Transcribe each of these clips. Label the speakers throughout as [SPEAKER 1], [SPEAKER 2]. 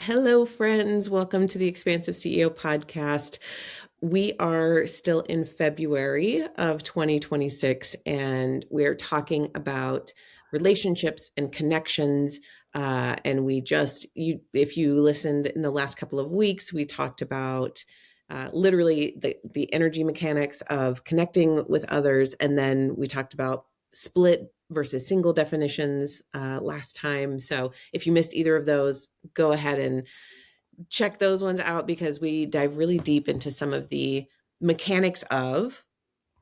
[SPEAKER 1] Hello, friends. Welcome to the Expansive CEO podcast. We are still in February of 2026, and we're talking about relationships and connections. And if you listened in the last couple of weeks, we talked about literally the energy mechanics of connecting with others. And then we talked about split versus single definitions last time. So if you missed either of those, go ahead and check those ones out because we dive really deep into some of the mechanics of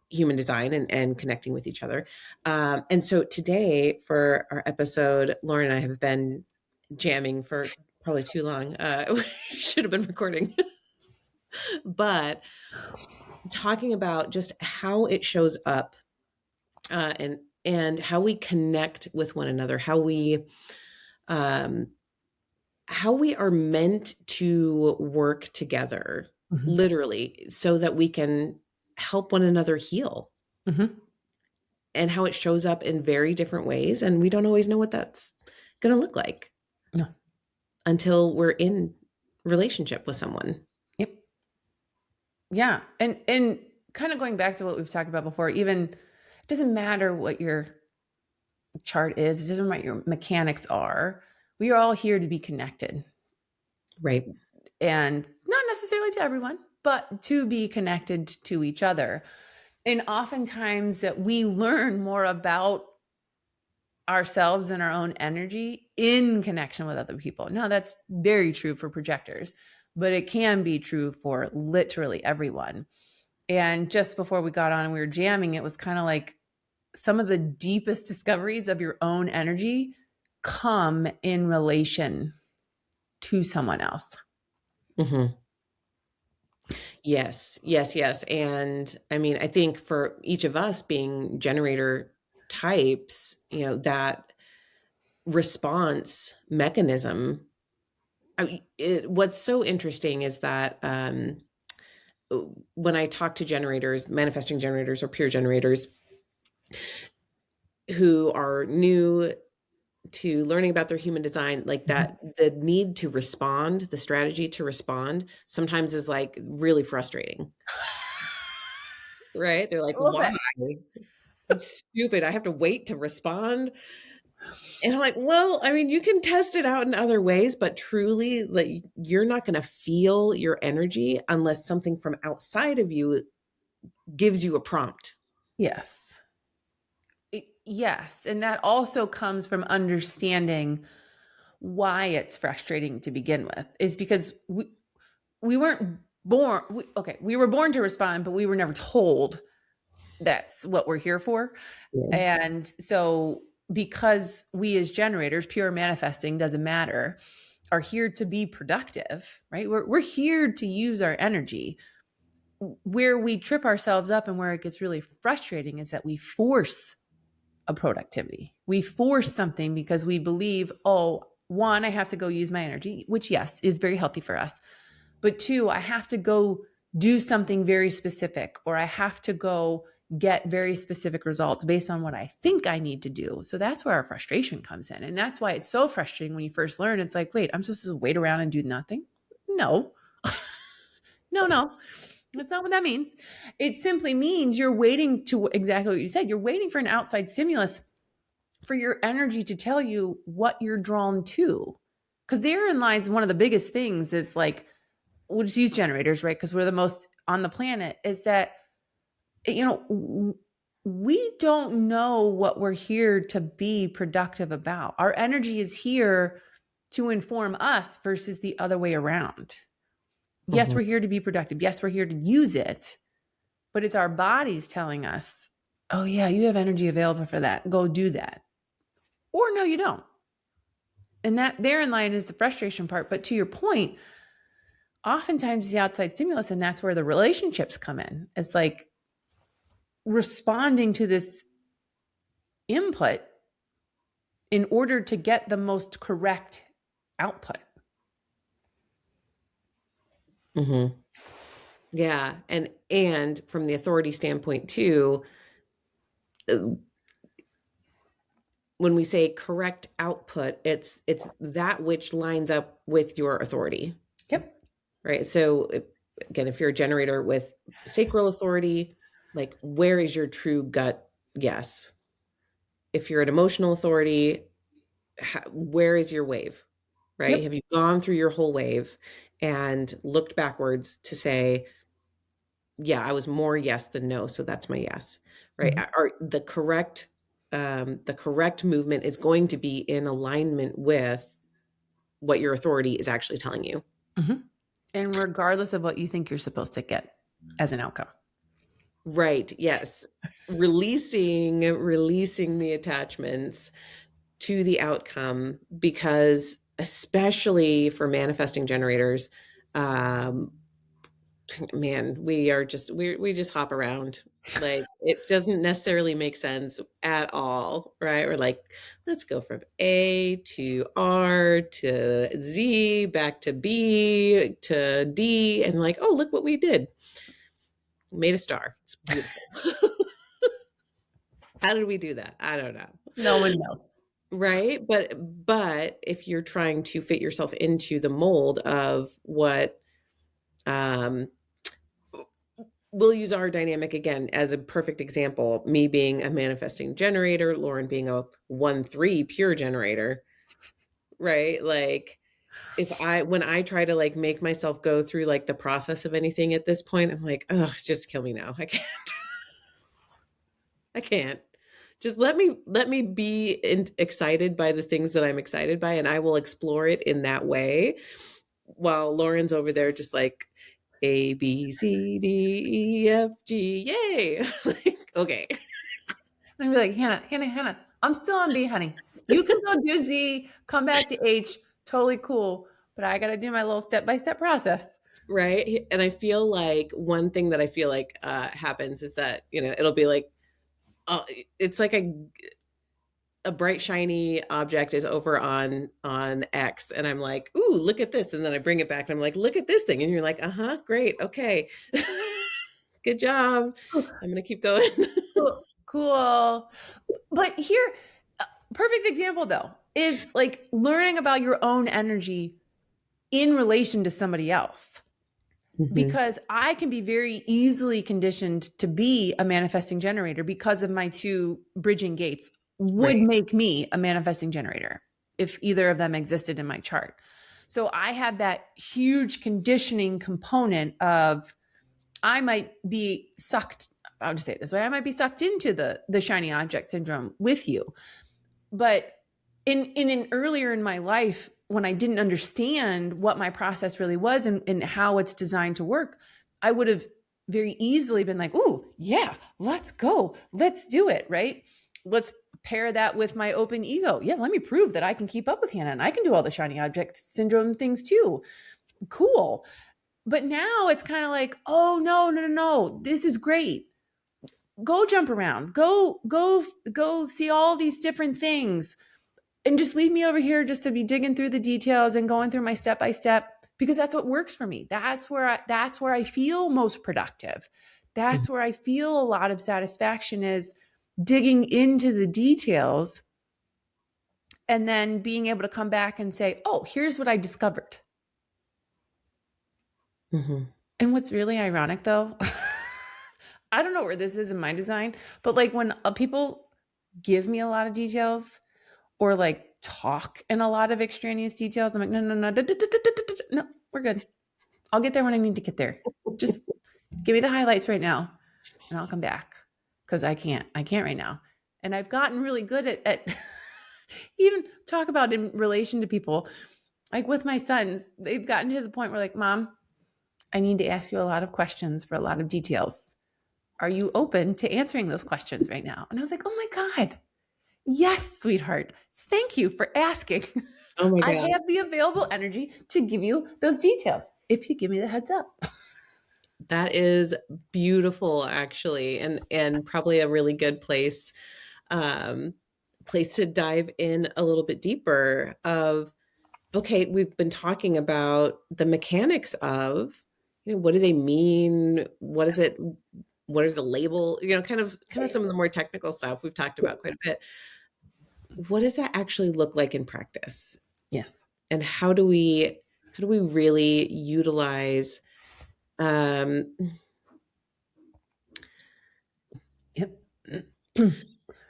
[SPEAKER 1] human design and connecting with each other. And so today for our episode, Lauren and I have been jamming for probably too long. We should have been recording, but talking about just how it shows up and how we connect with one another, um, how we are meant to work together, literally, so that we can help one another heal, and how it shows up in very different ways. And we don't always know what that's going to look like until we're in relationship with someone.
[SPEAKER 2] Yep. Yeah. And kind of going back to what we've talked about before, even it doesn't matter what your chart is, it doesn't matter what your mechanics are. We are all here to be connected.
[SPEAKER 1] Right.
[SPEAKER 2] And not necessarily to everyone, but to be connected to each other. And oftentimes that we learn more about ourselves and our own energy in connection with other people. Now, that's very true for projectors, but it can be true for literally everyone. And just before we got on and we were jamming, it was kind of like some of the deepest discoveries of your own energy come in relation to someone else.
[SPEAKER 1] Mm-hmm. Yes. And I mean, I think for each of us being generator types, that response mechanism, what's so interesting is that when I talk to generators, manifesting generators or pure generators who are new to learning about their human design, like that, the need to respond, the strategy to respond sometimes is like really frustrating. Right? They're like, why? It's stupid. I have to wait to respond. And I'm like, well, I mean, you can test it out in other ways, but truly, like, you're not going to feel your energy unless something from outside of you gives you a prompt.
[SPEAKER 2] Yes. Yes. And that also comes from understanding why it's frustrating to begin with, is because we weren't born. We were born to respond, but we were never told that's what we're here for.
[SPEAKER 1] Yeah.
[SPEAKER 2] And so, because we as generators, pure manifesting, doesn't matter, are here to be productive, right? We're here to use our energy. Where we trip ourselves up and where it gets really frustrating is that we force a productivity. We force something because we believe, oh, one, I have to go use my energy, which, yes, is very healthy for us. But two, I have to go do something very specific, or I have to go get very specific results based on what I think I need to do. So that's where our frustration comes in. And that's why it's so frustrating when you first learn. It's like, wait, I'm supposed to wait around and do nothing? No. No. That's not what that means. It simply means you're waiting to exactly what you said. You're waiting for an outside stimulus for your energy to tell you what you're drawn to. Because therein lies one of the biggest things is like, we'll just use generators, right? Because we're the most on the planet, is that, we don't know what we're here to be productive about. Our energy is here to inform us versus the other way around. Yes, we're here to be productive. Yes, we're here to use it, but it's our bodies telling us, oh yeah, you have energy available for that. Go do that. Or no, you don't. And that therein line is the frustration part. But to your point, oftentimes the outside stimulus, and that's where the relationships come in. It's like responding to this input in order to get the most correct output.
[SPEAKER 1] Mm-hmm. Yeah. And from the authority standpoint too, when we say correct output, it's that which lines up with your authority,
[SPEAKER 2] Yep.
[SPEAKER 1] right? So again, if you're a generator with sacral authority, like where is your true gut yes? If you're an emotional authority, where is your wave, right?
[SPEAKER 2] Yep.
[SPEAKER 1] Have you gone through your whole wave and looked backwards to say, yeah, I was more yes than no, so that's my yes, right?
[SPEAKER 2] Mhm.
[SPEAKER 1] Are the correct movement is going to be in alignment with what your authority is actually telling you.
[SPEAKER 2] Mhm. And regardless of what you think you're supposed to get as an outcome.
[SPEAKER 1] Right. Yes. Releasing the attachments to the outcome, because especially for manifesting generators, um, man, we just hop around. Like it doesn't necessarily make sense at all, right? We're like, let's go from A to R to Z back to B to D, and like, oh, look what we did. We made a star. It's beautiful. How did we do that? I don't know.
[SPEAKER 2] No one knows.
[SPEAKER 1] Right? But if you're trying to fit yourself into the mold of what um we'll use our dynamic again as a perfect example, me being a manifesting generator, Lauren being a 1-3 pure generator, right? Like if I when I try to like make myself go through like the process of anything at this point, I'm like, oh, just kill me now. I can't. I can't. Just let me be excited by the things that I'm excited by, and I will explore it in that way. While Lauren's over there, just like A B C D E F G, yay! Like, okay,
[SPEAKER 2] I'm gonna be like, Hannah, I'm still on B, honey. You can go do Z, come back to H, totally cool. But I gotta do my little step-by-step process.
[SPEAKER 1] right. And I feel like one thing that I feel like happens is that it'll be like it's like a bright shiny object is over on X, and I'm like, ooh, look at this, and then I bring it back and I'm like, look at this thing, and you're like, uh-huh, great, okay. Good job. I'm gonna keep going.
[SPEAKER 2] Cool. Cool. But here, perfect example though, is like learning about your own energy in relation to somebody else.
[SPEAKER 1] Mhm.
[SPEAKER 2] Because I can be very easily conditioned to be a manifesting generator because of my two bridging gates would
[SPEAKER 1] Right.
[SPEAKER 2] make me a manifesting generator if either of them existed in my chart. So I have that huge conditioning component of I might be sucked, I'll just say it this way, I might be sucked into the shiny object syndrome with you. But in an earlier in my life, when I didn't understand what my process really was and how it's designed to work, I would have very easily been like, "Ooh, yeah, let's go, let's do it." Right? Let's pair that with my open ego. Yeah, let me prove that I can keep up with Hannah and I can do all the shiny object syndrome things too. Cool. But now it's kind of like, oh no, this is great. Go jump around. Go see all these different things and just leave me over here just to be digging through the details and going through my step by step because that's what works for me. That's where I feel most productive. That's where I feel a lot of satisfaction is digging into the details and then being able to come back and say, "Oh, here's what I discovered."
[SPEAKER 1] Mhm.
[SPEAKER 2] And what's really ironic though, I don't know where this is in my design, but like when people give me a lot of details or like talk in a lot of extraneous details, I'm like, no, no, we're good. I'll get there when I need to get there. Just give me the highlights right now and I'll come back because I can't right now. And I've gotten really good at even talk about in relation to people. Like with my sons, they've gotten to the point where like, Mom, I need to ask you a lot of questions for a lot of details. Are you open to answering those questions right now? And I was like, oh my God, yes, sweetheart. Thank you for asking.
[SPEAKER 1] Oh my
[SPEAKER 2] I
[SPEAKER 1] God.
[SPEAKER 2] have the available energy to give you those details if you give me the heads up.
[SPEAKER 1] That is beautiful, actually, and probably a really good um, place to dive in a little bit deeper. Of okay, we've been talking about the mechanics of, what do they mean? What is
[SPEAKER 2] Yes.
[SPEAKER 1] it? What are the label? Kind of some of the more technical stuff we've talked about quite a bit. what does that actually look like in practice?
[SPEAKER 2] Yes.
[SPEAKER 1] And how do we really utilize um,
[SPEAKER 2] Yep.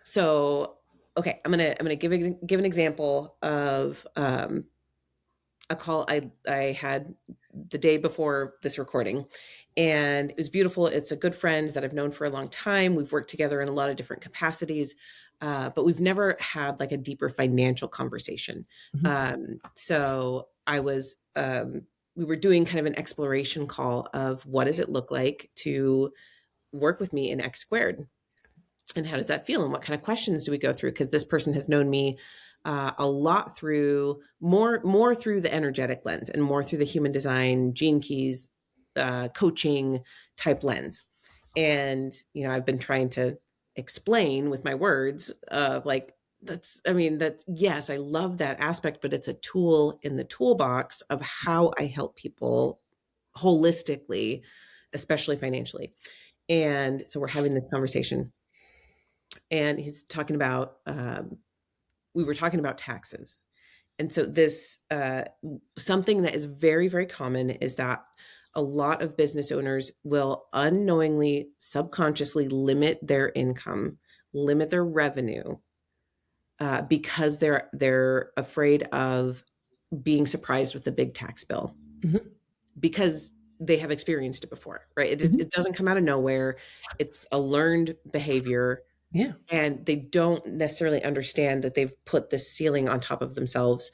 [SPEAKER 1] so okay, I'm gonna give an example of a call I had the day before this recording, and it was beautiful. It's a good friend that I've known for a long time. We've worked together in a lot of different capacities, but we've never had like a deeper financial conversation.
[SPEAKER 2] Mhm.
[SPEAKER 1] So we were doing kind of an exploration call of what does it look like to work with me in X squared, and how does that feel, and what kind of questions do we go through, because this person has known me a lot through more through the energetic lens and more through the human design gene keys coaching type lens. And I've been trying to explain with my words of like, that's yes, I love that aspect, but it's a tool in the toolbox of how I help people holistically, especially financially. And so we're having this conversation, and he's talking about we were talking about taxes. And so this something that is very, very common is that a lot of business owners will unknowingly, subconsciously limit their income, limit their revenue, because they're afraid of being surprised with a big tax bill,
[SPEAKER 2] Mhm.
[SPEAKER 1] because they have experienced it before, right?
[SPEAKER 2] Mhm.
[SPEAKER 1] It doesn't come out of nowhere. It's a learned behavior,
[SPEAKER 2] Yeah.
[SPEAKER 1] and they don't necessarily understand that they've put this ceiling on top of themselves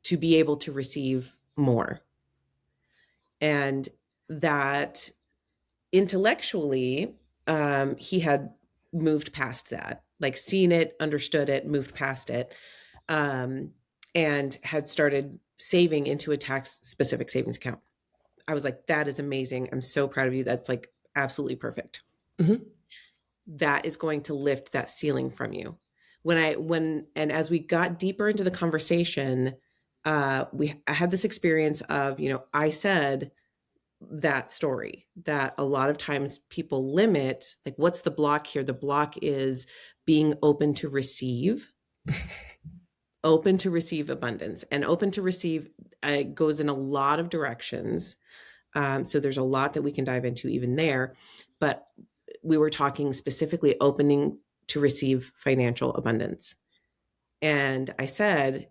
[SPEAKER 1] to be able to receive more. And that intellectually, he had moved past that, like seen it, understood it, moved past it, um, and had started saving into a tax specific savings account. I was like, that is amazing. I'm so proud of you. That's like absolutely perfect.
[SPEAKER 2] Mhm.
[SPEAKER 1] That is going to lift that ceiling from you. And as we got deeper into the conversation, I had this experience of, I said that story that a lot of times people limit, like, what's the block here? The block is being open to receive abundance, and open to receive goes in a lot of directions. So there's a lot that we can dive into even there, but we were talking specifically opening to receive financial abundance. And I said,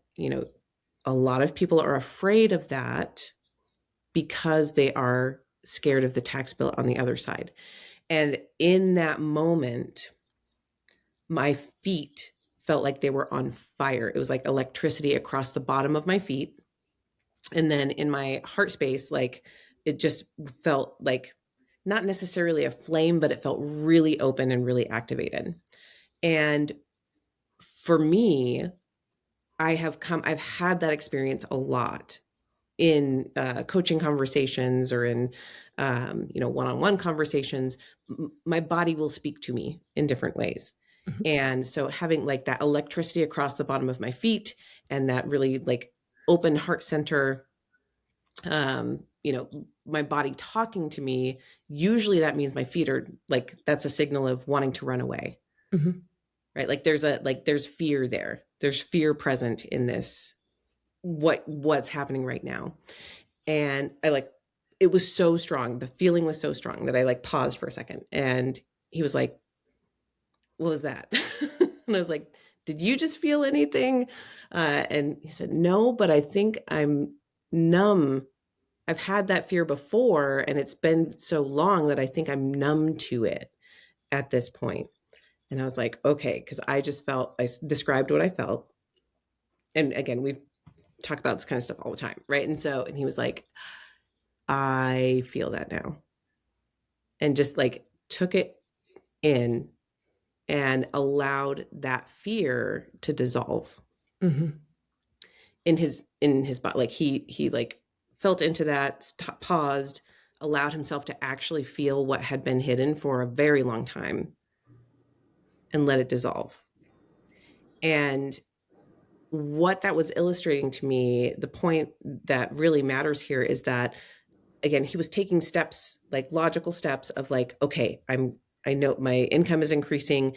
[SPEAKER 1] a lot of people are afraid of that because they are scared of the tax bill on the other side. And in that moment, my feet felt like they were on fire. It was like electricity across the bottom of my feet. And then in my heart space, like, it just felt like not necessarily a flame, but it felt really open and really activated. And for me, I've had that experience a lot in coaching conversations, or in one-on-one conversations. My body will speak to me in different ways.
[SPEAKER 2] Mhm.
[SPEAKER 1] And so having like that electricity across the bottom of my feet, and that really like open heart center, my body talking to me, usually that means my feet are like, that's a signal of wanting to run away,
[SPEAKER 2] Mhm.
[SPEAKER 1] right? Like there's fear there. There's fear present in this, what's happening right now. And it was so strong. The feeling was so strong that I like paused for a second, and he was like, what was that? And I was like, did you just feel anything? And he said, no, but I think I'm numb. I've had that fear before, and it's been so long that I think I'm numb to it at this point. And I was like, okay, because I described what I felt. And again, we've talked about this kind of stuff all the time, right? And he was like, I feel that now. And just like took it in and allowed that fear to dissolve
[SPEAKER 2] Mhm.
[SPEAKER 1] in his body. Like he like felt into that, paused, allowed himself to actually feel what had been hidden for a very long time, and let it dissolve. And what that was illustrating to me, the point that really matters here, is that again, he was taking steps, like logical steps of like, okay, I know my income is increasing.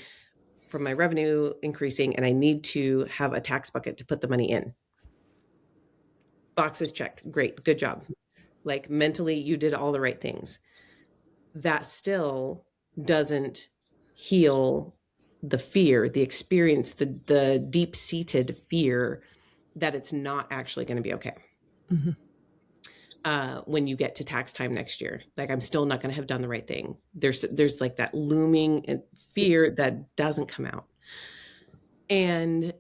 [SPEAKER 1] from my revenue increasing, and I need to have a tax bucket to put the money in. Boxes checked. Great. Good job. Like mentally, you did all the right things. That still doesn't heal the fear, the experience, the deep-seated fear that it's not actually going to be okay.
[SPEAKER 2] Mm-hmm.
[SPEAKER 1] When you get to tax time next year, like I'm still not going to have done the right thing. There's like that looming fear that doesn't come out. And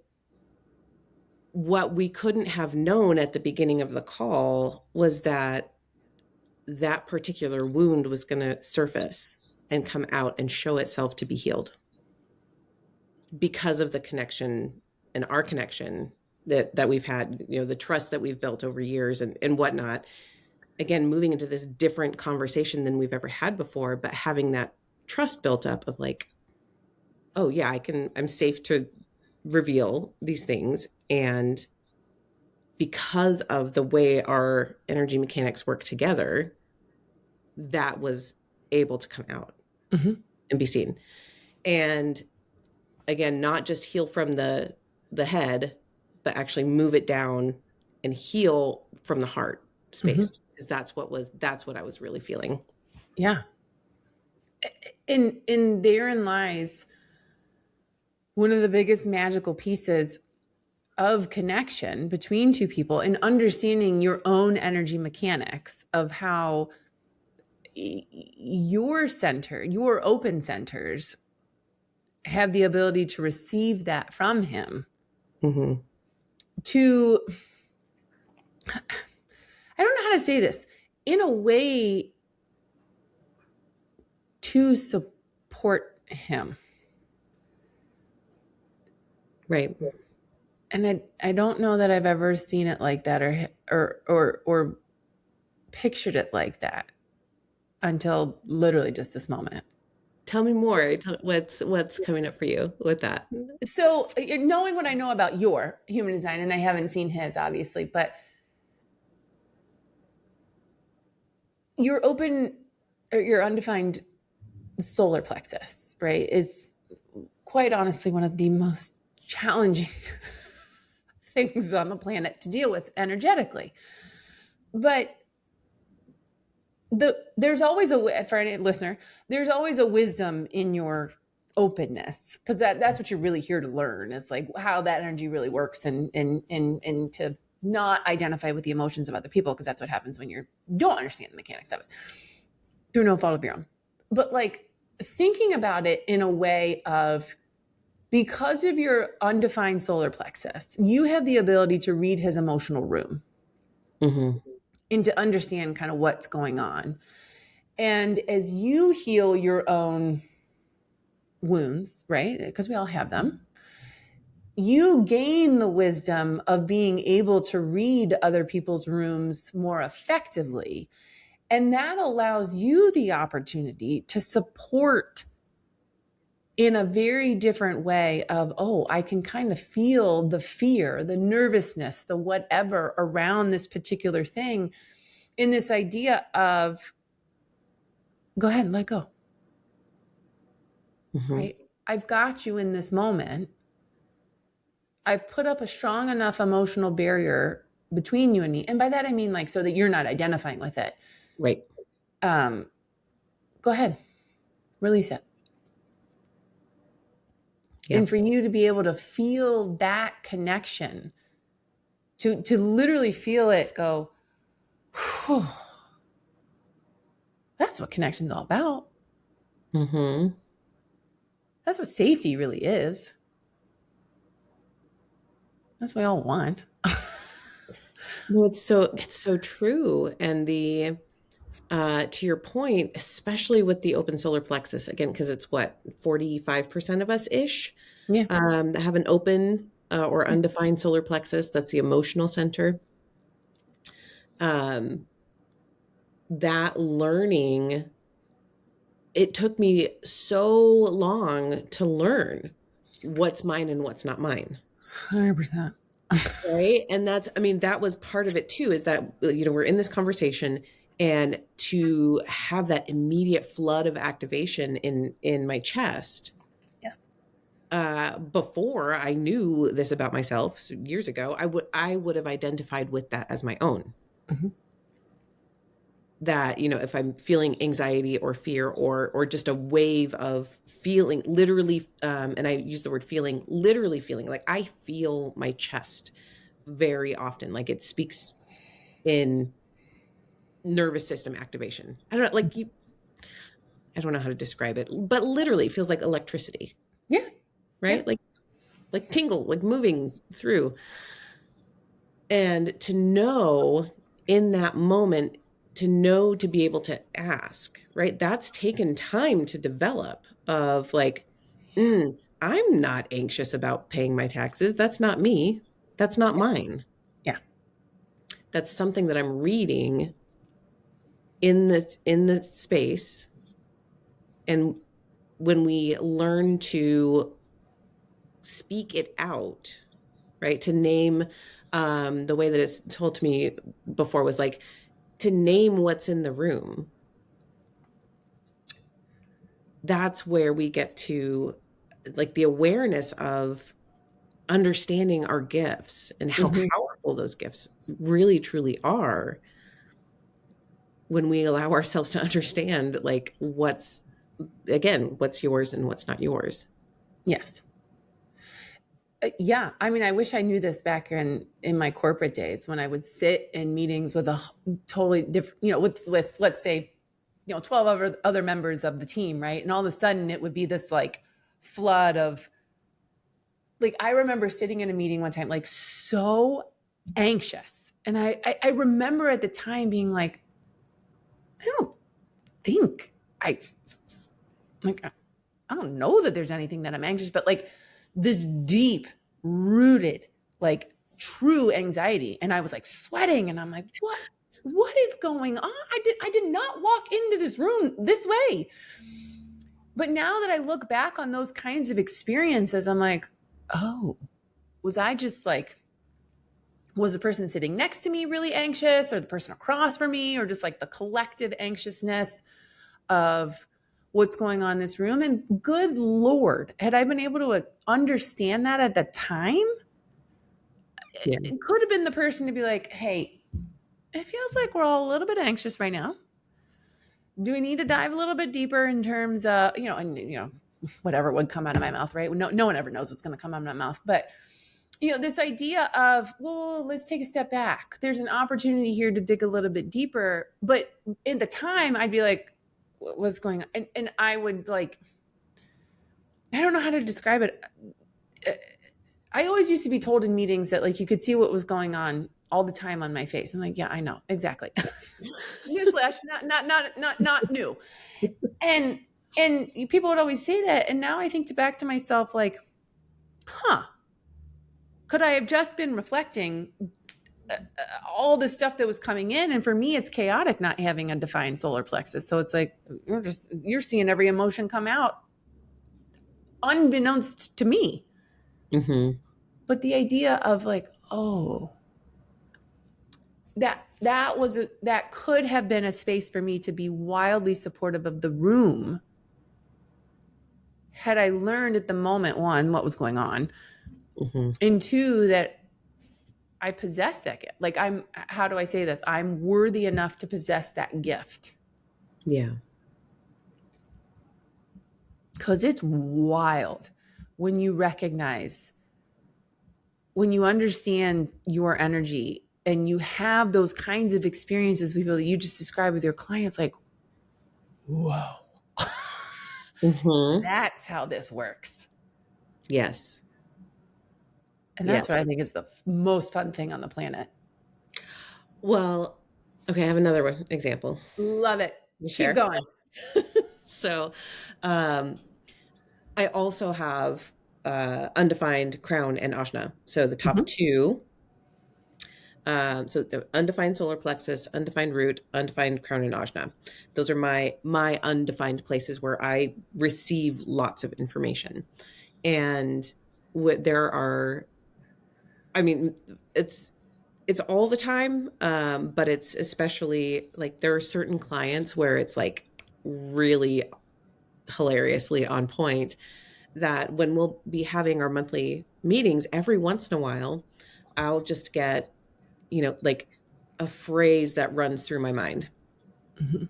[SPEAKER 1] what we couldn't have known at the beginning of the call was that that particular wound was going to surface and come out and show itself to be healed because of the connection and our connection that we've had, the trust that we've built over years and whatnot. Again, moving into this different conversation than we've ever had before, but having that trust built up of like, oh yeah, I'm safe to reveal these things. And because of the way our energy mechanics work together, that was able to come out and be seen. And again, not just heal from the head, but actually move it down and heal from the heart space. Because that's what I was really feeling.
[SPEAKER 2] Yeah. In therein lies one of the biggest magical pieces of connection between two people and understanding your own energy mechanics of how your center, your open centers have the ability to receive that from him. To, I don't know how to say this, in a way to support him.
[SPEAKER 1] Right.
[SPEAKER 2] And I don't know that I've ever seen it like that or pictured it like that until literally just this moment.
[SPEAKER 1] Tell me more. What's coming up for you with that?
[SPEAKER 2] So knowing what I know about your human design, and I haven't seen his obviously, but your open or your undefined solar plexus, right, is quite honestly one of the most challenging things on the planet to deal with energetically. But there's always for any listener, there's always a wisdom in your openness, because that's what you're really here to learn, is like how that energy really works, and to not identify with the emotions of other people, because that's what happens when you don't understand the mechanics of it through no fault of your own. But like thinking about it in a way of, because of your undefined solar plexus, you have the ability to read his emotional room and to understand kind of what's going on. And as you heal your own wounds, right? Because we all have them, you gain the wisdom of being able to read other people's rooms more effectively. And that allows you the opportunity to support in a very different way of, oh, I can kind of feel the fear, the nervousness, the whatever around this particular thing, in this idea of, go ahead, let go. Right? I've got you in this moment. I've put up a strong enough emotional barrier between you and me. And by that, I mean like, so that you're not identifying with it.
[SPEAKER 1] Right.
[SPEAKER 2] Go ahead, release it.
[SPEAKER 1] Yeah.
[SPEAKER 2] And for you to be able to feel that connection, to literally feel it go, whew, that's what connection's all about. That's what safety really is. That's what we all want.
[SPEAKER 1] No, it's so true. And the to your point, especially with the open solar plexus, again, because it's what, 45% of us ish that have an open or undefined solar plexus. That's the emotional center. That learning, it took me so long to learn what's mine and what's not mine.
[SPEAKER 2] 100%.
[SPEAKER 1] Right. And that was part of it too, is that, we're in this conversation, and to have that immediate flood of activation in my chest.
[SPEAKER 2] Yes.
[SPEAKER 1] before I knew this about myself years ago, I would have identified with that as my own.
[SPEAKER 2] Mm-hmm.
[SPEAKER 1] That, if I'm feeling anxiety or fear or just a wave of feeling, literally, and I use the word feeling, literally feeling, like I feel my chest very often, like it speaks in nervous system activation. I don't know, like I don't know how to describe it, but literally it feels like electricity,
[SPEAKER 2] Yeah. Yeah.
[SPEAKER 1] right? Like tingle, like moving through. And to know in that moment, to be able to ask, right? That's taken time to develop of like, I'm not anxious about paying my taxes. That's not me. That's not mine.
[SPEAKER 2] Yeah.
[SPEAKER 1] That's something that I'm reading in this space. And when we learn to speak it out, right? To name, the way that it's told to me before was like to name what's in the room. That's where we get to like the awareness of understanding our gifts and how
[SPEAKER 2] Mm-hmm.
[SPEAKER 1] powerful those gifts really truly are when we allow ourselves to understand like what's yours and what's not yours.
[SPEAKER 2] Yes. Yeah. I mean, I wish I knew this back in my corporate days when I would sit in meetings with a totally different, with let's say, 12 other members of the team, right? And all of a sudden it would be this like flood of, like, I remember sitting in a meeting one time, like so anxious. And I remember at the time being like, I don't think like, I don't know that there's anything that I'm anxious, but like this deep rooted, like true anxiety. And I was like sweating and I'm like, what is going on? I did not walk into this room this way. But now that I look back on those kinds of experiences, I'm like, oh, was I just like, was the person sitting next to me really anxious, or the person across from me, or just like the collective anxiousness of what's going on in this room? And good Lord, had I been able to understand that at the time,
[SPEAKER 1] Yeah.
[SPEAKER 2] it could have been the person to be like, hey, it feels like we're all a little bit anxious right now. Do we need to dive a little bit deeper in terms of, whatever would come out of my mouth, right? No one ever knows what's going to come out of my mouth. But, this idea of, well, let's take a step back. There's an opportunity here to dig a little bit deeper. But in the time, I'd be like, what's going on? And I would like, I don't know how to describe it. I always used to be told in meetings that like you could see what was going on all the time on my face. I'm like, yeah, I know exactly. Newsflash, not new. And people would always say that, and now I think back to myself like, could I have just been reflecting all the stuff that was coming in? And for me, it's chaotic not having a defined solar plexus. So it's like you're seeing every emotion come out unbeknownst to me.
[SPEAKER 1] Mm-hmm.
[SPEAKER 2] But the idea of like, oh, that could have been a space for me to be wildly supportive of the room had I learned at the moment, one, what was going on,
[SPEAKER 1] Mm-hmm.
[SPEAKER 2] and two, that I possess that gift. Like how do I say that? I'm worthy enough to possess that gift.
[SPEAKER 1] Yeah.
[SPEAKER 2] Because it's wild when you recognize, when you understand your energy and you have those kinds of experiences, people that you just described with your clients, like, whoa,
[SPEAKER 1] Mm-hmm.
[SPEAKER 2] that's how this works.
[SPEAKER 1] Yes.
[SPEAKER 2] And that's what I
[SPEAKER 1] Yes.
[SPEAKER 2] think is the most fun thing on the planet.
[SPEAKER 1] Well, okay, I have another example.
[SPEAKER 2] Love it.
[SPEAKER 1] Share.
[SPEAKER 2] Keep going.
[SPEAKER 1] So, I also have undefined crown and ajna. So the top two. So the undefined solar plexus, undefined root, undefined crown and ajna. Those are my undefined places where I receive lots of information. And there are, I mean, it's all the time, but it's especially like there are certain clients where it's like really hilariously on point. that when we'll be having our monthly meetings, every once in a while, I'll just get, like a phrase that runs through my mind.
[SPEAKER 2] Mhm.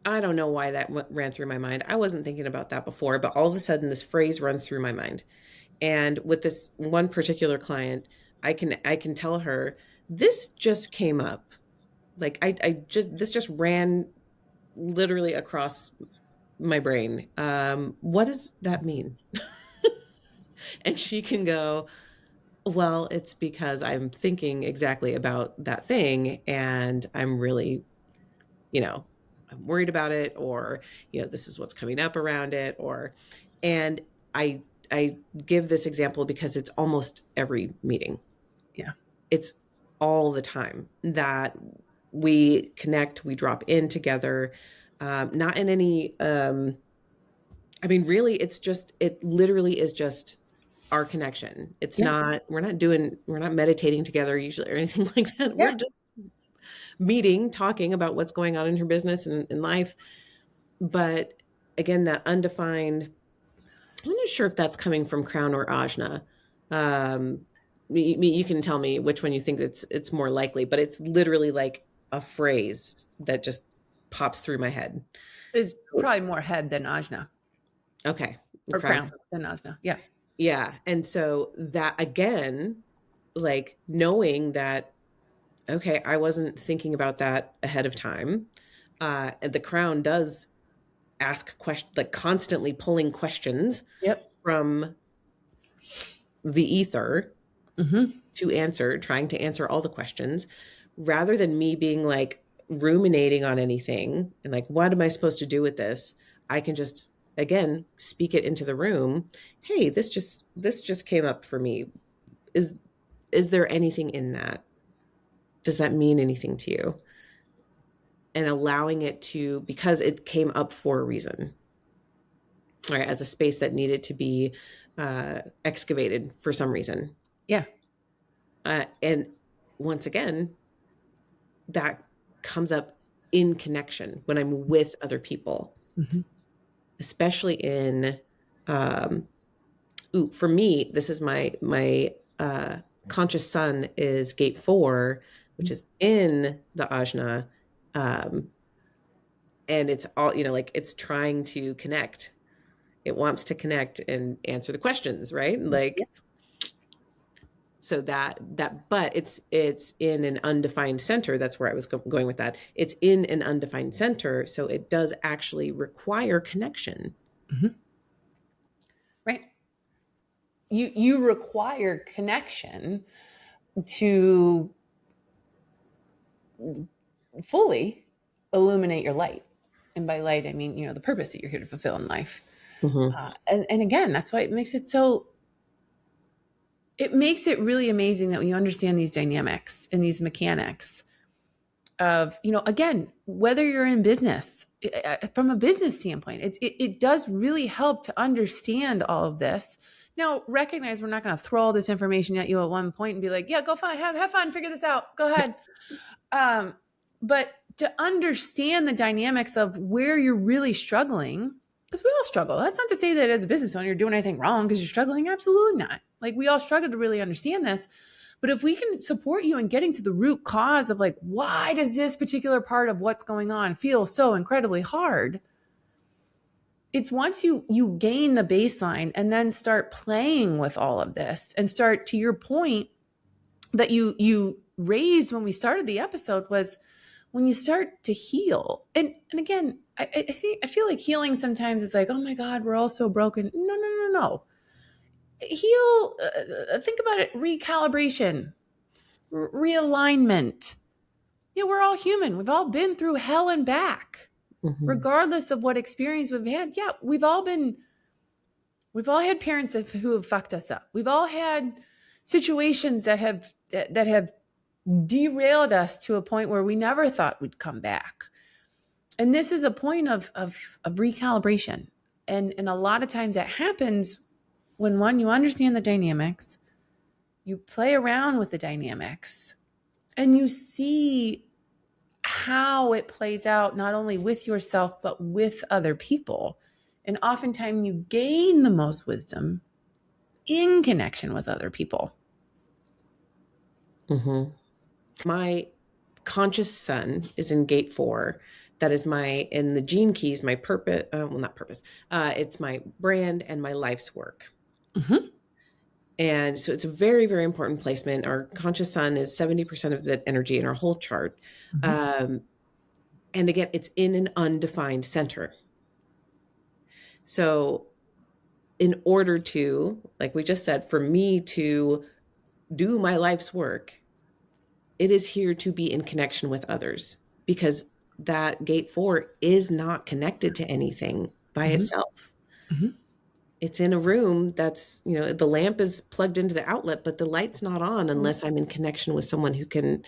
[SPEAKER 1] I don't know why that ran through my mind. I wasn't thinking about that before, but all of a sudden this phrase runs through my mind. And with this one particular client, I can tell her this just came up. Like I just this just ran literally across my brain. What does that mean? And she can go, well, it's because I'm thinking exactly about that thing and I'm really, you know, I'm worried about it, or, this is what's coming up around it, and I I give this example because it's almost every meeting.
[SPEAKER 2] Yeah.
[SPEAKER 1] It's all the time that we connect, we drop in together, not in any, I mean, really, it literally is just our connection. It's
[SPEAKER 2] Yeah.
[SPEAKER 1] not, we're not meditating together usually or anything like that.
[SPEAKER 2] Yeah.
[SPEAKER 1] We're just meeting, talking about what's going on in her business and in life. But again, that undefined, I'm not sure if that's coming from crown or ajna. Um, you can tell me which one you think it's more likely, but it's literally like a phrase that just pops through my head.
[SPEAKER 2] Is probably more head than ajna,
[SPEAKER 1] Okay,
[SPEAKER 2] or
[SPEAKER 1] crown.
[SPEAKER 2] crown than ajna. Yeah.
[SPEAKER 1] Yeah. And so that again, like knowing that, okay, I wasn't thinking about that ahead of time. And the crown does ask questions, like constantly pulling questions
[SPEAKER 2] Yep.
[SPEAKER 1] from the ether
[SPEAKER 2] Mm-hmm.
[SPEAKER 1] trying to answer all the questions, rather than me being like ruminating on anything and like, what am I supposed to do with this? I can just, again, speak it into the room. Hey, this just came up for me. Is is there anything in that? Does that mean anything to you? And allowing it to, because it came up for a reason, right? As a space that needed to be excavated for some reason.
[SPEAKER 2] Yeah.
[SPEAKER 1] And once again, that comes up in connection when I'm with other people,
[SPEAKER 2] Mm-hmm.
[SPEAKER 1] especially in, um, for me, this is my conscious sun is gate 4, which is in the ajna. Um, and it's all, like it's trying to connect. It wants to connect and answer the questions, right?
[SPEAKER 2] Yeah.
[SPEAKER 1] Like, so but it's in an undefined center. That's where I was going with that. It's in an undefined center, so it does actually require connection.
[SPEAKER 2] Mm-hmm. Right. You require connection to fully illuminate your light. And by light, I mean, the purpose that you're here to fulfill in life.
[SPEAKER 1] Mm-hmm.
[SPEAKER 2] And again, that's why it makes it really amazing that we understand these dynamics and these mechanics of, again, whether you're in business, from a business standpoint, it does really help to understand all of this. Now, recognize we're not going to throw all this information at you at one point and be like, yeah, go fine, have fun, figure this out, go ahead. But to understand the dynamics of where you're really struggling, because we all struggle. That's not to say that as a business owner, you're doing anything wrong because you're struggling. Absolutely not. Like, we all struggle to really understand this. But if we can support you in getting to the root cause of, like, why does this particular part of what's going on feel so incredibly hard? It's once you gain the baseline and then start playing with all of this and start, to your point that you raised when we started the episode, was when you start to heal. And again, I feel like healing sometimes is like, oh my God, we're all so broken. No, no, no, no. Heal. Think about it. Recalibration, realignment. Yeah, we're all human. We've all been through hell and back,
[SPEAKER 1] Mm-hmm.
[SPEAKER 2] regardless of what experience we've had. Yeah, we've all had parents who have fucked us up. We've all had situations that have derailed us to a point where we never thought we'd come back. And this is a point of recalibration. And a lot of times that happens when, one, you understand the dynamics, you play around with the dynamics, and you see how it plays out not only with yourself, but with other people. And oftentimes you gain the most wisdom in connection with other people.
[SPEAKER 1] Mm-hmm. My conscious sun is in gate 4. That is in the gene keys, my purpose, well, not purpose. It's my brand and my life's work.
[SPEAKER 2] Mm-hmm.
[SPEAKER 1] And so it's a very, very important placement. Our conscious sun is 70% of the energy in our whole chart.
[SPEAKER 2] Mm-hmm.
[SPEAKER 1] And again, it's in an undefined center. So in order to, like we just said, for me to do my life's work, it is here to be in connection with others, because that gate 4 is not connected to anything by
[SPEAKER 2] Mm-hmm.
[SPEAKER 1] itself.
[SPEAKER 2] Mm-hmm.
[SPEAKER 1] It's in a room that's, the lamp is plugged into the outlet, but the light's not on unless I'm in connection with someone who can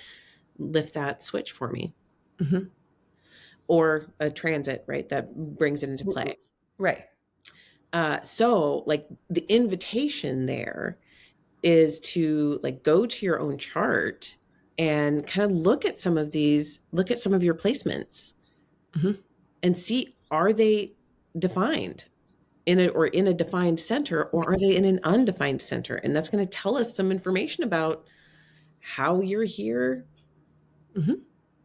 [SPEAKER 1] lift that switch for me,
[SPEAKER 2] Mm-hmm.
[SPEAKER 1] or a transit, right, that brings it into play.
[SPEAKER 2] Right.
[SPEAKER 1] So like the invitation there is to like go to your own chart and kind of look at some of your placements,
[SPEAKER 2] Mm-hmm.
[SPEAKER 1] and see, are they defined in a defined center, or are they in an undefined center? And that's going to tell us some information about how you're here
[SPEAKER 2] Mm-hmm.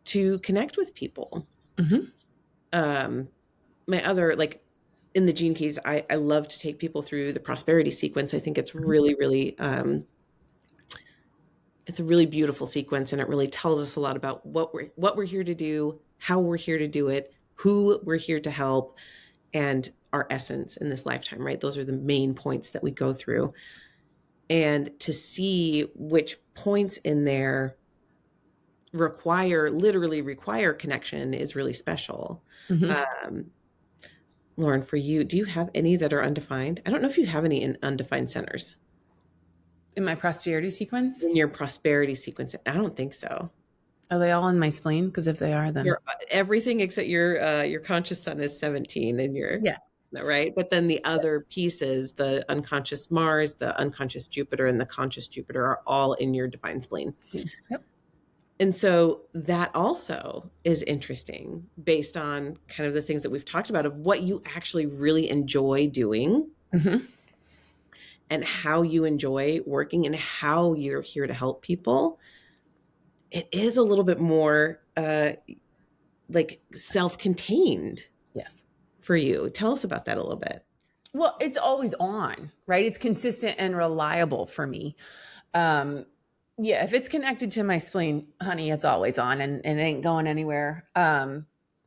[SPEAKER 1] to connect with people.
[SPEAKER 2] Mm-hmm.
[SPEAKER 1] My other, like, in the gene keys, I love to take people through the prosperity sequence. I think it's really, really, it's a really beautiful sequence, and it really tells us a lot about what we're here to do, how we're here to do it, who we're here to help, and our essence in this lifetime, right? Those are the main points that we go through. And to see which points in there literally require connection is really special.
[SPEAKER 2] Mm-hmm.
[SPEAKER 1] Lauren, for you, do you have any that are undefined? I don't know if you have any in undefined centers
[SPEAKER 2] In my prosperity sequence,
[SPEAKER 1] in your prosperity sequence. I don't think so.
[SPEAKER 2] are they all in my spleen? Because if they are, then
[SPEAKER 1] Your everything except your conscious sun is 17, and
[SPEAKER 2] yeah.
[SPEAKER 1] right. But then the other pieces, the unconscious Mars, the unconscious Jupiter, and the conscious Jupiter, are all in your divine spleen.
[SPEAKER 2] Yep.
[SPEAKER 1] And so that also is interesting, based on kind of the things that we've talked about, of what you actually really enjoy doing,
[SPEAKER 2] Mm-hmm.
[SPEAKER 1] and how you enjoy working, and how you're here to help people. It is a little bit more like self-contained
[SPEAKER 2] Yes.
[SPEAKER 1] for you. Tell us about that a little bit.
[SPEAKER 2] Well, it's always on, right? It's consistent and reliable for me. Yeah, if it's connected to my spleen, honey, it's always on, and it ain't going anywhere. And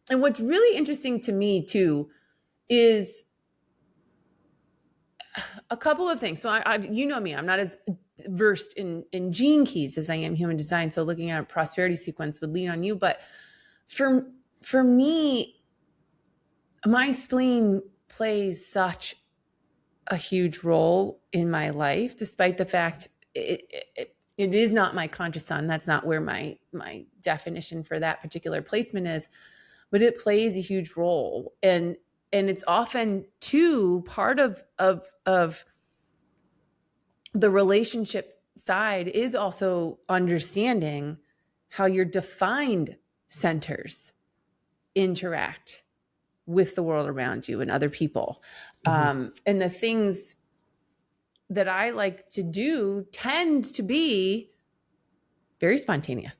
[SPEAKER 2] what's really interesting to me too is a couple of things. So you know me, I'm not as versed in gene keys as I am human design. So looking at a prosperity sequence would lean on you. But for me, my spleen plays such a huge role in my life, despite the fact it is not my conscious sun. That's not where my definition for that particular placement is, but it plays a huge role. And it's often too part of the relationship side is also understanding how your defined centers interact with the world around you and other people.
[SPEAKER 1] Mm-hmm.
[SPEAKER 2] And the things that I like to do tend to be very spontaneous,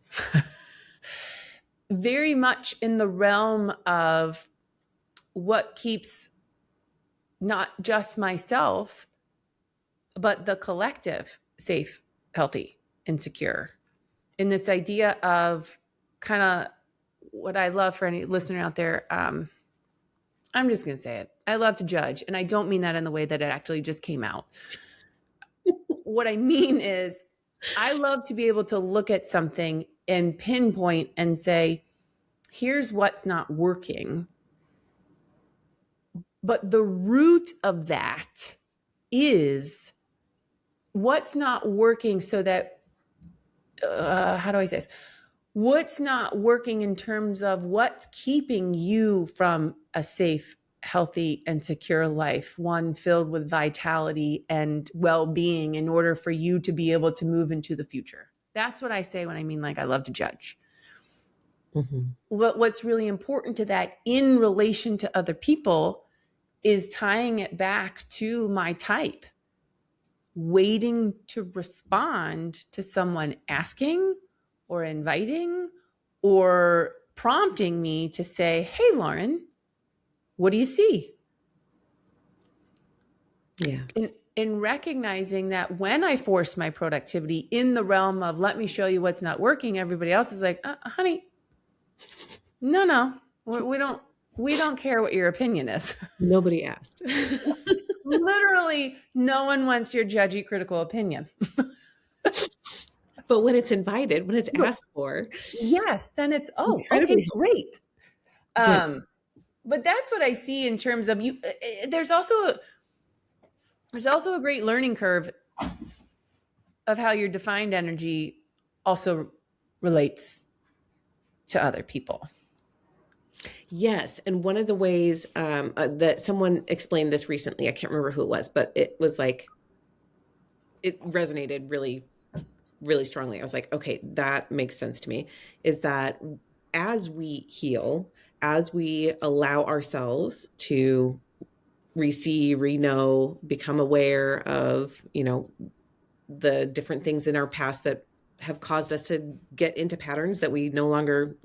[SPEAKER 2] very much in the realm of what keeps not just myself, but the collective safe, healthy, and secure. In this idea of kind of what I love for any listener out there, I'm just going to say it. I love to judge. And I don't mean that in the way that it actually just came out. What I mean is, I love to be able to look at something and pinpoint and say, here's what's not working. But the root of that is what's not working, so that, how do I say this? What's not working in terms of what's keeping you from a safe, healthy, and secure life, one filled with vitality and well-being, in order for you to be able to move into the future. That's what I say when I mean, like, I love to judge.
[SPEAKER 1] Mm-hmm.
[SPEAKER 2] What's really important to that in relation to other people is tying it back to my type, waiting to respond to someone asking or inviting or prompting me to say, hey, Lauren, what do you see?
[SPEAKER 1] Yeah.
[SPEAKER 2] In recognizing that when I force my productivity in the realm of let me show you what's not working, everybody else is like, honey, no, we don't care what your opinion is.
[SPEAKER 1] Nobody asked.
[SPEAKER 2] Literally, no one wants your judgy, critical opinion.
[SPEAKER 1] But when it's invited, when it's
[SPEAKER 2] But
[SPEAKER 1] asked for,
[SPEAKER 2] yes, then it's, oh, okay,
[SPEAKER 1] incredibly
[SPEAKER 2] great.
[SPEAKER 1] yeah.
[SPEAKER 2] But that's what I see in terms of you. There's also a great learning curve of how your defined energy also relates to other people.
[SPEAKER 1] Yes. And one of the ways that someone explained this recently, I can't remember who it was, but it was like, it resonated really, really strongly. I was like, okay, that makes sense to me. Is that as we heal, as we allow ourselves to receive, know, become aware of, the different things in our past that have caused us to get into patterns that no longer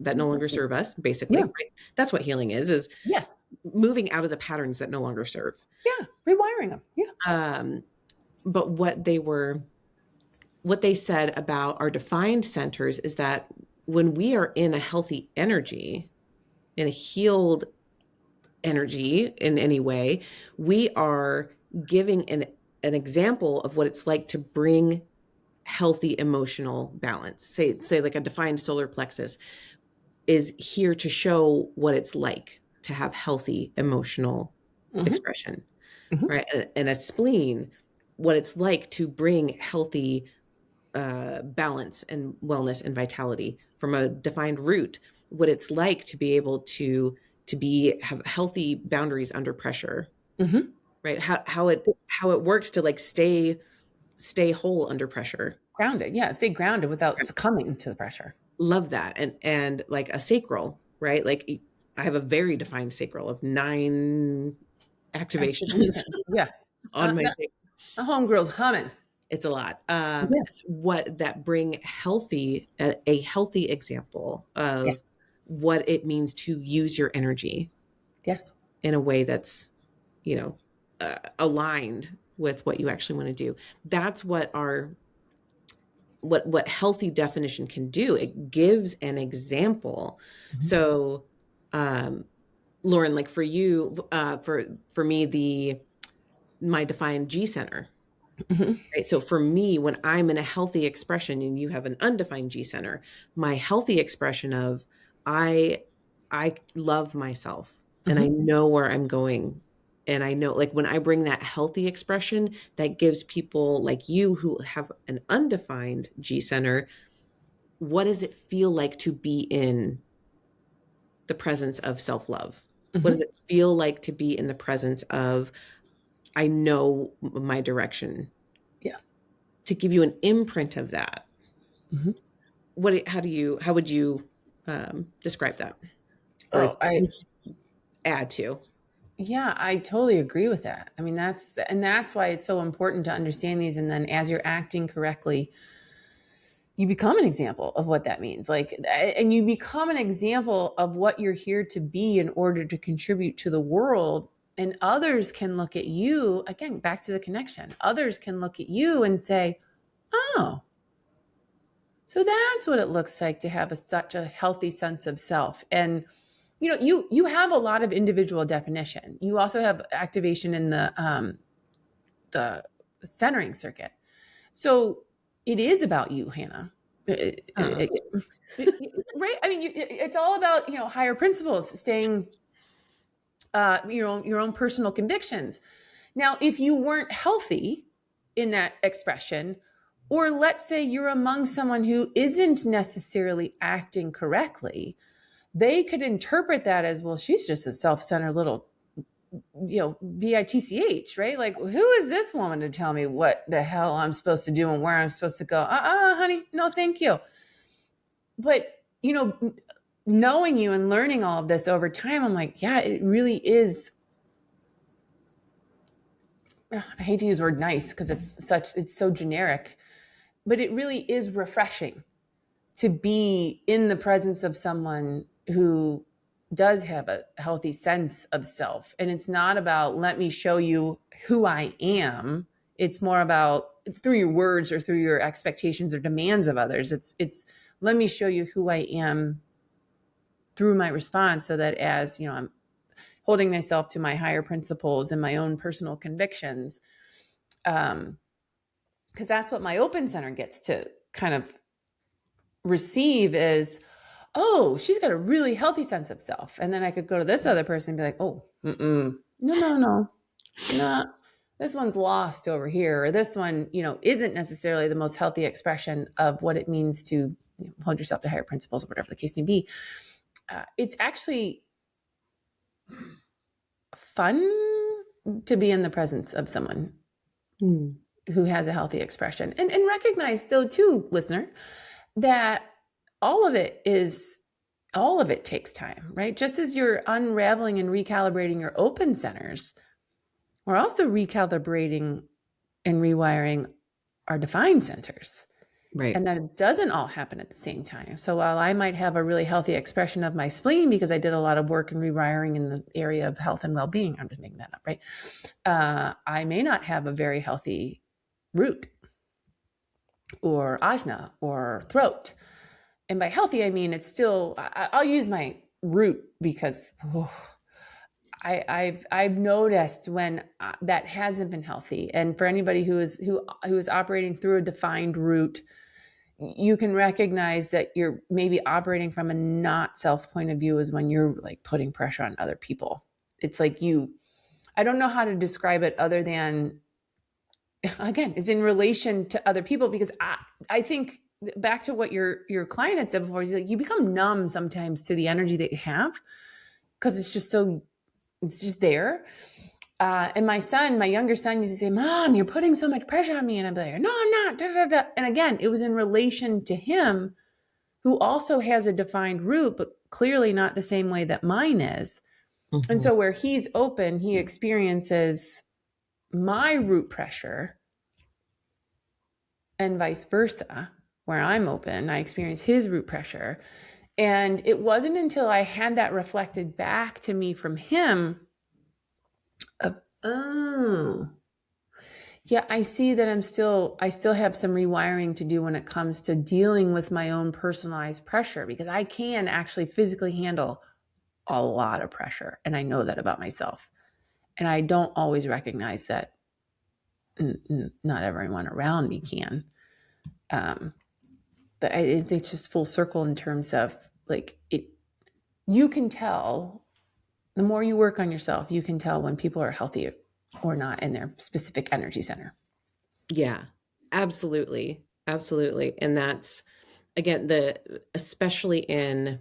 [SPEAKER 1] serve us, basically,
[SPEAKER 2] Yeah.
[SPEAKER 1] right? That's what healing is
[SPEAKER 2] Yes.
[SPEAKER 1] moving out of the patterns that no longer serve.
[SPEAKER 2] Yeah. Rewiring them. Yeah.
[SPEAKER 1] But what they said about our defined centers is that when we are in a healthy energy, in a healed energy in any way, we are giving an example of what it's like to bring healthy emotional balance. Say like a defined solar plexus is here to show what it's like to have healthy emotional expression, right? And a spleen, what it's like to bring healthy balance and wellness and vitality. From a defined root, what it's like to be able to have healthy boundaries under pressure, right? How it works to like stay whole under pressure.
[SPEAKER 2] Grounded. Yeah. Stay grounded without succumbing to the pressure.
[SPEAKER 1] Love that. And like a sacral, right? Like I have a very defined sacral of 9 activations
[SPEAKER 2] Yeah.
[SPEAKER 1] on my sacral.
[SPEAKER 2] The homegirl's humming.
[SPEAKER 1] It's a lot.
[SPEAKER 2] Yeah.
[SPEAKER 1] It's what that bring a healthy example
[SPEAKER 2] Yeah.
[SPEAKER 1] of what it means to use your energy
[SPEAKER 2] Yes.
[SPEAKER 1] in a way that's, aligned with what you actually want to do. That's what healthy definition can do. It gives an example. So, Lauren, like for you, for me, my defined G center, right? So for me, when I'm in a healthy expression and you have an undefined G center, my healthy expression of I love myself and I know where I'm going. And I know, like, when I bring that healthy expression, that gives people like you who have an undefined G center, what does it feel like to be in the presence of self-love? What does it feel like to be in the presence of, I know my direction?
[SPEAKER 2] Yeah.
[SPEAKER 1] To give you an imprint of that. How would you describe that? Or add to?
[SPEAKER 2] Yeah, I totally agree with that. I mean, that's why it's so important to understand these. And then as you're acting correctly, you become an example of what that means. Like, and you become an example of what you're here to be in order to contribute to the world. And others can look at you, again, back to the connection. Others can look at you and say, oh, so that's what it looks like to have such a healthy sense of self. And you have a lot of individual definition. You also have activation in the centering circuit. So it is about you, Hannah. Right? I mean, it's all about higher principles, staying your own personal convictions. Now, if you weren't healthy in that expression, or let's say you're among someone who isn't necessarily acting correctly, they could interpret that as, well, she's just a self-centered little, bitch, right? Like, who is this woman to tell me what the hell I'm supposed to do and where I'm supposed to go? Honey, no, thank you. But, knowing you and learning all of this over time, I'm like, yeah, it really is I hate to use the word nice because it's so generic, but it really is refreshing to be in the presence of someone who does have a healthy sense of self. And it's not about, let me show you who I am. It's more about, through your words or through your expectations or demands of others. It's let me show you who I am through my response, so that as, I'm holding myself to my higher principles and my own personal convictions, because that's what my open center gets to kind of receive is, oh, she's got a really healthy sense of self. And then I could go to this other person and be like, oh, no, this one's lost over here. Or this one, isn't necessarily the most healthy expression of what it means to hold yourself to higher principles, or whatever the case may be. It's actually fun to be in the presence of someone who has a healthy expression, and recognize, though, too, listener, that all of it takes time, right? Just as you're unraveling and recalibrating your open centers, we're also recalibrating and rewiring our defined centers.
[SPEAKER 1] Right.
[SPEAKER 2] And that it doesn't all happen at the same time. So while I might have a really healthy expression of my spleen because I did a lot of work and rewiring in the area of health and well-being, I'm just making that up, right? I may not have a very healthy root or ajna or throat. And by healthy, I mean, it's still, I'll use my root because I've noticed when that hasn't been healthy. And for anybody who is operating through a defined root, you can recognize that you're maybe operating from a not self point of view is when you're like putting pressure on other people. It's like I don't know how to describe it other than, again, it's in relation to other people, because I think back to what your client had said before, he's like, you become numb sometimes to the energy that you have because it's just there. And my younger son used to say, Mom, you're putting so much pressure on me. And I'd be like, no, I'm not. Da, da, da. And again, it was in relation to him, who also has a defined root, but clearly not the same way that mine is. Mm-hmm. And so where he's open, he experiences my root pressure, and vice versa. Where I'm open, I experience his root pressure. And it wasn't until I had that reflected back to me from him of, oh, yeah, I see that I still have some rewiring to do when it comes to dealing with my own personalized pressure, because I can actually physically handle a lot of pressure. And I know that about myself. And I don't always recognize that not everyone around me can. But it's just full circle in terms of like it. You can tell, the more you work on yourself, you can tell when people are healthy or not in their specific energy center.
[SPEAKER 1] Yeah, absolutely. Absolutely. And that's, again, especially in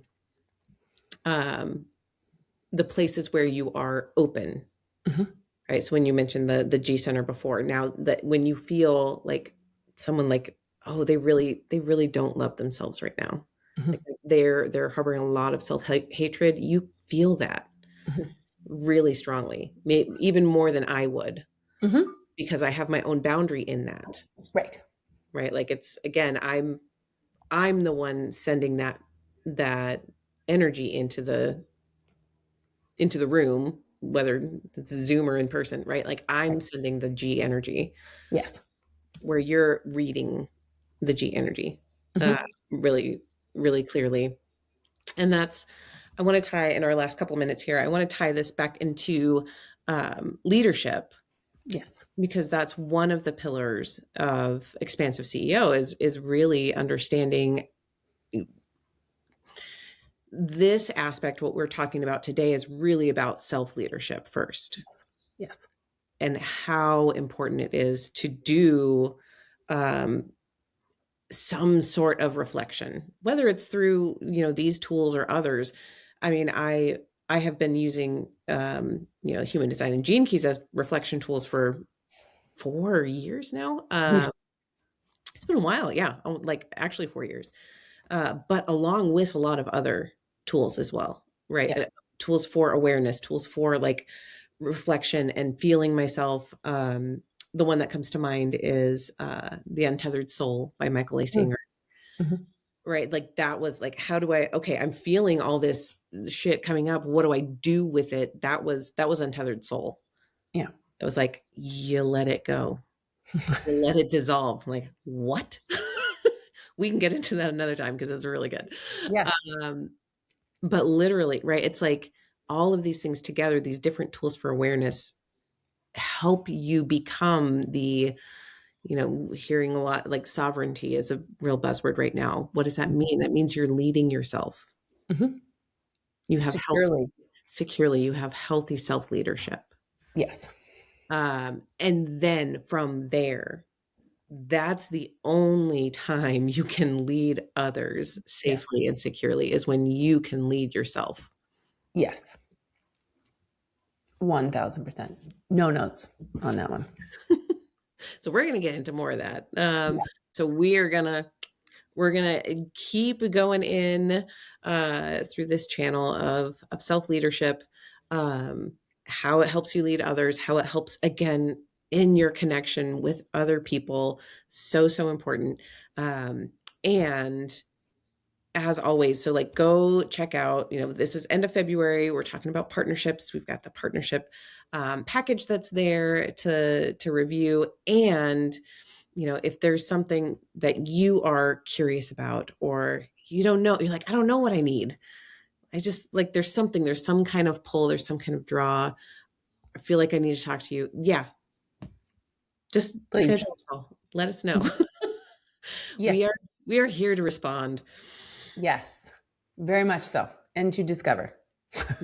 [SPEAKER 1] the places where you are open, mm-hmm. right? So when you mentioned the G center before, now that when you feel like someone like, oh, they really don't love themselves right now. Mm-hmm. Like they're harboring a lot of self-hatred. You feel that mm-hmm. really strongly, maybe even more than I would, mm-hmm. because I have my own boundary in that.
[SPEAKER 2] Right.
[SPEAKER 1] Right. Like it's, again, I'm the one sending that energy into the room, whether it's Zoom or in person, right? Like I'm sending the G energy.
[SPEAKER 2] Yes.
[SPEAKER 1] Where you're reading the G energy mm-hmm. Really, really clearly. And I want to tie, in our last couple of minutes here, I want to tie this back into leadership.
[SPEAKER 2] Yes.
[SPEAKER 1] Because that's one of the pillars of expansive CEO is really understanding this aspect. What we're talking about today is really about self-leadership first.
[SPEAKER 2] Yes.
[SPEAKER 1] And how important it is to do some sort of reflection, whether it's through, these tools or others. I mean, I have been using, human design and gene keys as reflection tools for 4 years now. It's been a while. Yeah. Like actually 4 years. But along with a lot of other tools as well, right?
[SPEAKER 2] Yes.
[SPEAKER 1] Tools for awareness, tools for like reflection and feeling myself. The one that comes to mind is The Untethered Soul by Michael A. Singer.
[SPEAKER 2] Mm-hmm.
[SPEAKER 1] Right? Like that was like, how do I, okay, I'm feeling all this shit coming up. What do I do with it? That was Untethered Soul.
[SPEAKER 2] Yeah.
[SPEAKER 1] It was like, you let it go. You let it dissolve. I'm like, what? We can get into that another time because it's really good.
[SPEAKER 2] Yeah.
[SPEAKER 1] Um, but literally, right? It's like all of these things together, these different tools for awareness help you become the, hearing a lot like sovereignty is a real buzzword right now. What does that mean? That means you're leading yourself.
[SPEAKER 2] Mm-hmm.
[SPEAKER 1] You have health
[SPEAKER 2] Securely.
[SPEAKER 1] securely, you have healthy self leadership.
[SPEAKER 2] Yes.
[SPEAKER 1] And then from there, that's the only time you can lead others
[SPEAKER 2] Yes.
[SPEAKER 1] safely and securely is when you can lead yourself.
[SPEAKER 2] Yes. 1000%. No notes on that one.
[SPEAKER 1] So we're going to get into more of that.
[SPEAKER 2] Yeah.
[SPEAKER 1] So we're gonna keep going in through this channel of self leadership, how it helps you lead others, how it helps again in your connection with other people, so important. And as always, so like go check out, this is end of February, we're talking about partnerships. We've got the partnership package that's there to review. And if there's something that you are curious about or you don't know, you're like, I don't know what I need. I just like, there's some kind of pull, there's some kind of draw. I feel like I need to talk to you. Yeah. Just
[SPEAKER 2] Please.
[SPEAKER 1] schedule a call. Let us know.
[SPEAKER 2] Yeah.
[SPEAKER 1] we are here to respond.
[SPEAKER 2] Yes. Very much so. And to discover.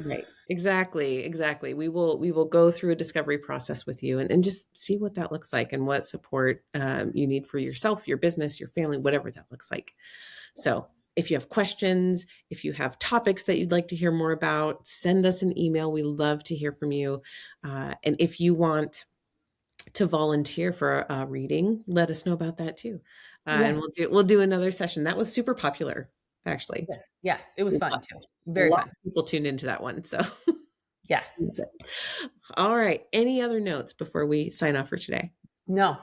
[SPEAKER 1] Right. Exactly. We will go through a discovery process with you and just see what that looks like and what support you need for yourself, your business, your family, whatever that looks like. So if you have questions, if you have topics that you'd like to hear more about, send us an email. We love to hear from you. And if you want to volunteer for a reading, let us know about that too. And
[SPEAKER 2] Yes.
[SPEAKER 1] we'll do another session. That was super popular, actually.
[SPEAKER 2] Yes. It was fun too.
[SPEAKER 1] A
[SPEAKER 2] Very
[SPEAKER 1] lot
[SPEAKER 2] fun.
[SPEAKER 1] of people tuned into that one. So
[SPEAKER 2] Yes.
[SPEAKER 1] all right. Any other notes before we sign off for today?
[SPEAKER 2] No.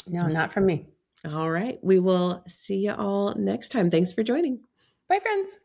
[SPEAKER 2] No, not from me.
[SPEAKER 1] All right. We will see you all next time. Thanks for joining.
[SPEAKER 2] Bye, friends.